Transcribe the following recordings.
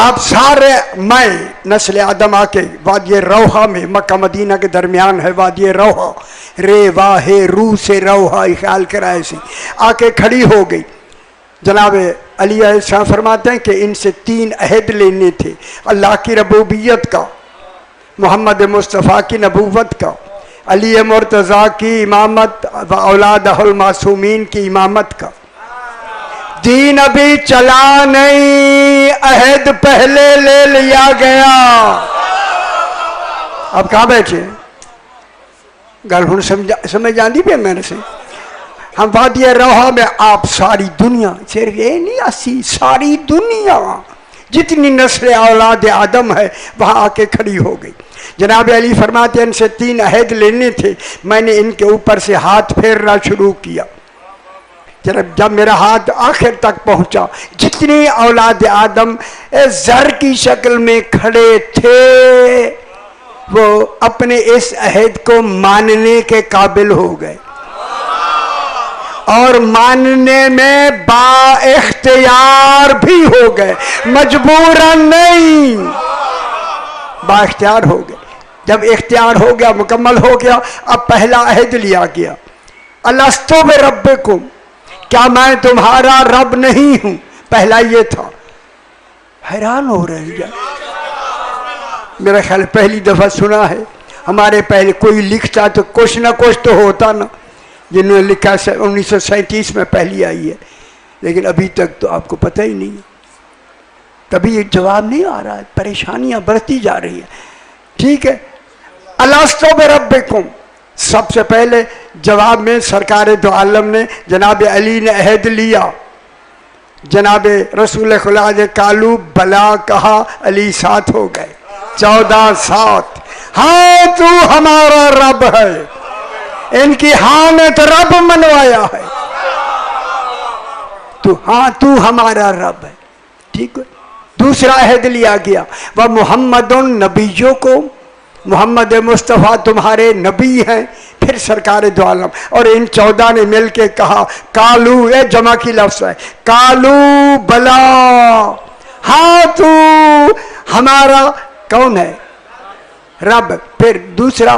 آپ سارے میں نسل آدم آ کے وادی روحا میں، مکہ مدینہ کے درمیان ہے وادی روحا، رے واہ روح سے روحا خیال کرائے سی، آ کے کھڑی ہو گئی۔ جناب علی علیہ السلام فرماتے ہیں کہ ان سے 3 عہد لینے تھے، اللہ کی ربوبیت کا، محمد مصطفیٰ کی نبوت کا، علی مرتضیٰ کی امامت و اولادہ المعصومین کی امامت کا۔ دین ابھی چلا نہیں، عہد پہلے لے لیا گیا۔ اب کہاں بیٹھے گل ہوں سمجھ آندی پہ میں نے سے ہم وادی روحا میں آپ ساری دنیا، صرف یہ نہیں اسی، ساری دنیا جتنی نسل اولاد آدم ہے وہاں آ کے کھڑی ہو گئی۔ جناب علی فرماتے ہیں ان سے 3 عہد لینے تھے، میں نے ان کے اوپر سے ہاتھ پھیرنا شروع کیا۔ جب میرا ہاتھ آخر تک پہنچا، جتنی اولاد آدم زر کی شکل میں کھڑے تھے وہ اپنے اس عہد کو ماننے کے قابل ہو گئے، اور ماننے میں با اختیار بھی ہو گئے، مجبوراً نہیں، با اختیار ہو گئے۔ جب اختیار ہو گیا، مکمل ہو گیا، اب پہلا عہد لیا گیا، الستو بربکم، کیا میں تمہارا رب نہیں ہوں؟ پہلا یہ تھا۔ حیران ہو رہے ہیں، میرا خیال پہلی دفعہ سنا ہے، ہمارے پہلے کوئی لکھتا تو کچھ نہ کچھ تو ہوتا نا، جنہوں نے لکھا 1937 میں پہلی آئی ہے، لیکن ابھی تک تو آپ کو پتہ ہی نہیں ہے، کبھی یہ جواب نہیں آ رہا ہے، پریشانیاں بڑھتی جا رہی ہیں۔ ٹھیک ہے، الستو بربکم، سب سے پہلے جواب میں سرکار دو عالم نے، جناب علی نے عہد لیا، جناب رسول خدا نے کالو بلا کہا، علی ساتھ ہو گئے، 14 ساتھ، ہاں تو ہمارا رب ہے، ان کی ہاں نے تو رب منوایا ہے، تو ہاں تو ہمارا رب ہے۔ ٹھیک ہے، دوسرا عہد لیا گیا، وہ محمد نبیوں کو، محمد مصطفیٰ تمہارے نبی ہیں، پھر سرکار دو عالم، اور ان 14 نے مل کے کہا کالو، یہ جمع کی لفظ ہے، کالو بلا، ہاں تو ہمارا کون ہے؟ رب۔ پھر دوسرا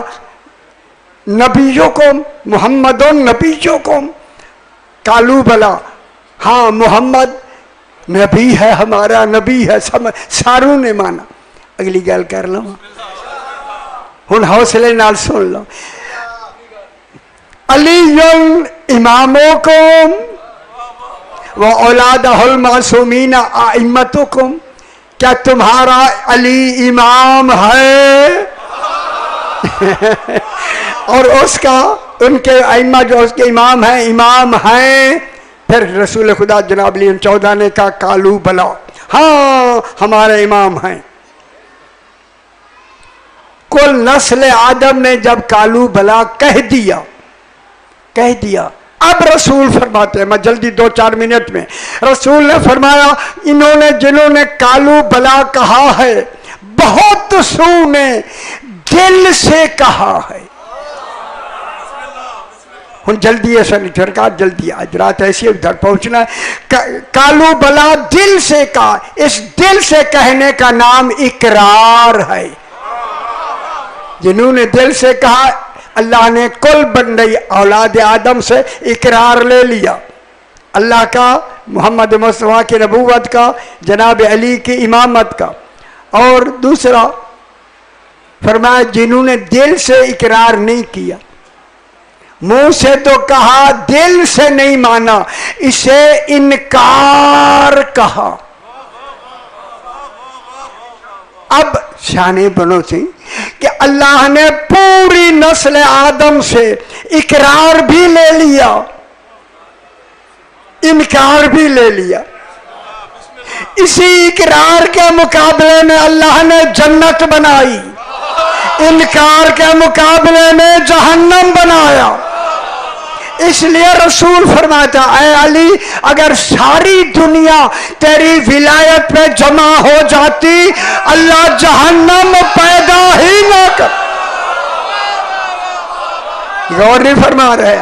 نبیوں کو، محمد نبیوں کو، کالو بلا، ہاں محمد نبی ہے، ہمارا نبی ہے، ساروں نے مانا۔ اگلی گل کر لوں، ہن حوصلے نال سن لو، علی امامکم و اولادہ المعصومین ائمتکم، کیا تمہارا علی امام ہے؟ اور اس کا، ان کے ائمہ جو اس کے امام ہیں، امام ہیں۔ پھر رسول خدا جناب علی 14 نے کہا کالو بلا، ہاں ہمارے امام ہیں۔ کل نسل آدم نے جب کالو بلا کہہ دیا، اب رسول فرماتے ہیں، میں جلدی 2-4 منٹ میں، رسول نے فرمایا انہوں نے، جنہوں نے کالو بلا کہا ہے، بہت سو نے دل سے کہا ہے۔ ہن جلدی ایسا نہیں ٹھرکا، جلدی آج رات ایسی ادھر پہنچنا ہے۔ کالو بلا دل سے کہا، اس دل سے کہنے کا نام اقرار ہے۔ جنہوں نے دل سے کہا، اللہ نے کل بندی اولاد آدم سے اقرار لے لیا، اللہ کا، محمد مصطفیٰ کی نبوت کا، جناب علی کی امامت کا۔ اور دوسرا فرمایا جنہوں نے دل سے اقرار نہیں کیا، منہ سے تو کہا، دل سے نہیں مانا، اسے انکار کہا۔ اب شانے بنو سی کہ اللہ نے پوری نسل آدم سے اقرار بھی لے لیا، انکار بھی لے لیا۔ اسی اقرار کے مقابلے میں اللہ نے جنت بنائی، انکار کے مقابلے میں جہنم بنایا۔ اس لیے رسول فرماتا، اے علی، اگر ساری دنیا تیری ولایت پہ جمع ہو جاتی، اللہ جہنم پیدا ہی نہ کر۔ غور نہیں فرما رہے،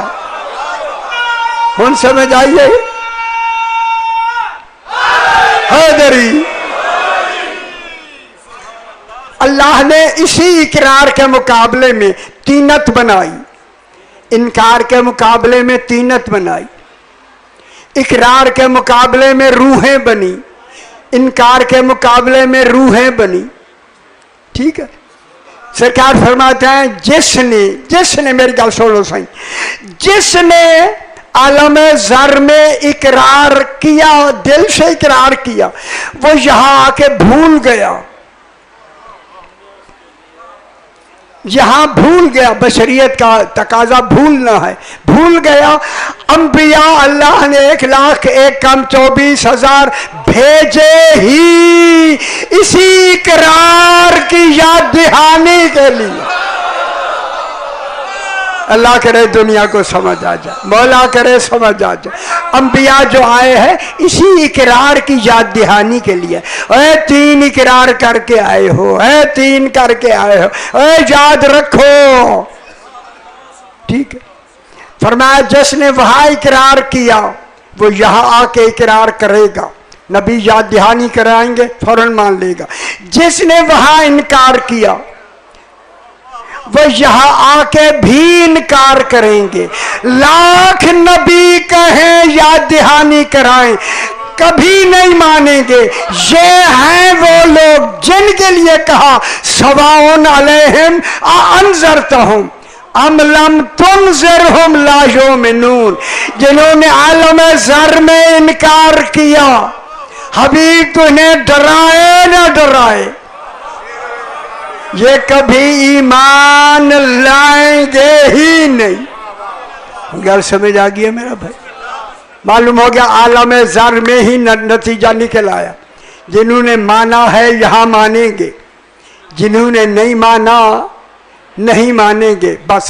ہن سمجھ آئیے؟ حیدری اللہ نے اسی اقرار کے مقابلے میں تینت بنائی، انکار کے مقابلے میں تینت بنائی، اقرار کے مقابلے میں روحیں بنی، انکار کے مقابلے میں روحیں بنی. ٹھیک ہے. سرکار فرماتے ہیں جس نے میری گل سنو سائیں، جس نے عالم ذر میں اقرار کیا، دل سے اقرار کیا، وہ یہاں آ کے بھول گیا، یہاں بھول گیا. بشریت کا تقاضا بھولنا ہے، بھول گیا. انبیاء اللہ نے 1,01,24,000 بھیجے ہی اسی اقرار کی یاد دہانی کے لیے. اللہ کرے دنیا کو سمجھ آ جائے، مولا کرے سمجھ آ جائے. انبیاء جو آئے ہیں اسی اقرار کی یاد دہانی کے لیے. اے 3 اقرار کر کے آئے ہو، اے 3 کر کے آئے ہو، اے یاد رکھو. ٹھیک ہے. فرمایا جس نے وہاں اقرار کیا وہ یہاں آ کے اقرار کرے گا. نبی یاد دہانی کرائیں گے فوراً مان لے گا. جس نے وہاں انکار کیا وہ یہاں آ کے بھی انکار کریں گے. لاکھ نبی کہیں یاد دہانی کرائیں کبھی نہیں مانیں گے. یہ ہیں وہ لوگ جن کے لیے کہا سواء علیہم انذرتہم ام لم تنذرہم لا یؤمنون. جنہوں نے عالم ذر میں انکار کیا، حبیب تو انہیں ڈرائے نہ ڈرائے یہ کبھی ایمان لائیں گے ہی نہیں. گل سمجھ آ گئی ہے میرا بھائی؟ معلوم ہو گیا عالم ذر میں ہی نتیجہ نکل آیا. جنہوں نے مانا ہے یہاں مانیں گے، جنہوں نے نہیں مانا نہیں مانیں گے. بس